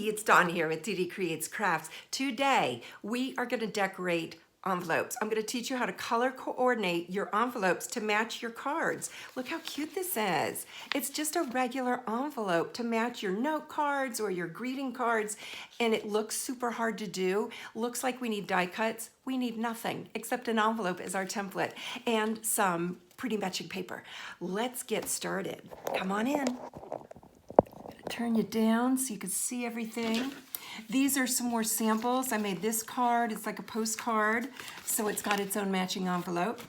it's Dawn here with Dee Dee Creates Crafts. Today, we are gonna decorate envelopes. I'm gonna teach you how to color coordinate your envelopes to match your cards. Look how cute this is. It's just a regular envelope to match your note cards or your greeting cards, and it looks super hard to do. Looks like we need die cuts. We need nothing except an envelope as our template and some pretty matching paper. Let's get started. Come on in. Turn you down so you can see everything. These are some more samples. I made this card. It's like a postcard, so it's got its own matching envelope.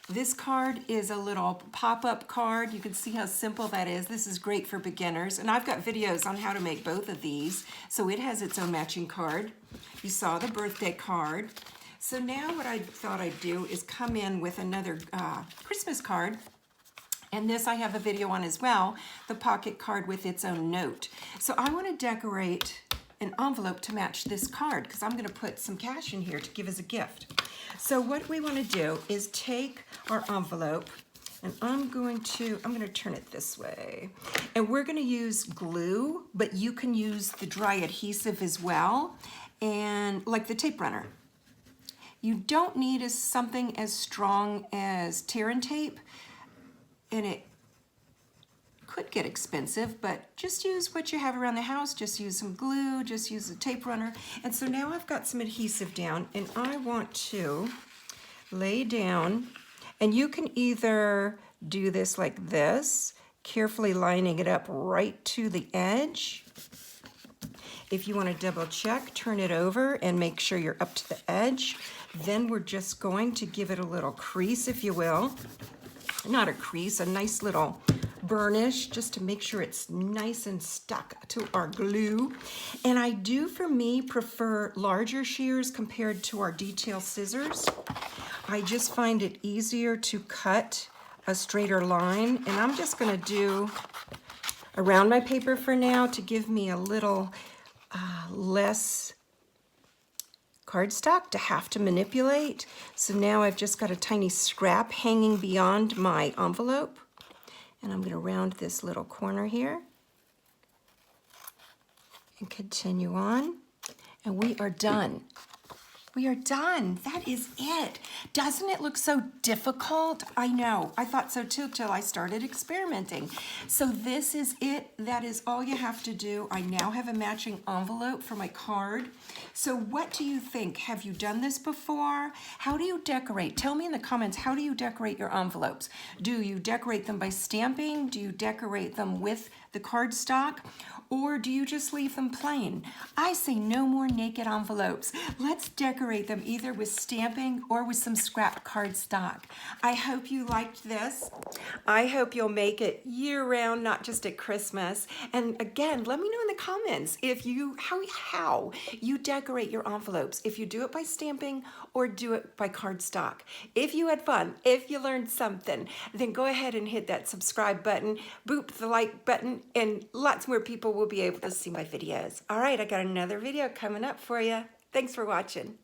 This card is a little pop-up card. You can see how simple that is. This is great for beginners, and I've got videos on how to make both of these, so it has its own matching card. You saw the birthday card. So now what I thought I'd do is come in with another Christmas card. And this I have a video on as well, the pocket card with its own note. So I want to decorate an envelope to match this card because I'm going to put some cash in here to give as a gift. So what we want to do is take our envelope, and I'm going to turn it this way. And we're going to use glue, but you can use the dry adhesive as well, and like the tape runner. You don't need something as strong as tear and tape, and it could get expensive, but just use what you have around the house. Just use some glue, just use a tape runner. And so now I've got some adhesive down, and I want to lay down, and you can either do this like this, carefully lining it up right to the edge. If you want to double check, turn it over and make sure you're up to the edge. Then we're just going to give it a little crease, if you will. Not a crease, a nice little burnish, just to make sure it's nice and stuck to our glue. And I do, for me, prefer larger shears compared to our detail scissors. I just find it easier to cut a straighter line. And I'm just gonna do around my paper for now to give me a little less cardstock to have to manipulate. So now I've just got a tiny scrap hanging beyond my envelope, and I'm going to round this little corner here and continue on, and we are done. We are done. That is it. Doesn't it look so difficult? I know. I thought so too till I started experimenting. So this is it. That is all you have to do. I now have a matching envelope for my card. So what do you think? Have you done this before? How do you decorate? Tell me in the comments, how do you decorate your envelopes? Do you decorate them by stamping? Do you decorate them with the cardstock? Or do you just leave them plain? I say no more naked envelopes. Let's decorate them either with stamping or with some scrap cardstock. I hope you liked this. I hope you'll make it year-round, not just at Christmas. And again, let me know in the comments if you how you decorate your envelopes. If you do it by stamping or do it by cardstock. If you had fun, if you learned something, then go ahead and hit that subscribe button, boop the like button, and lots more people will be able to see my videos. All right, I got another video coming up for you. Thanks for watching.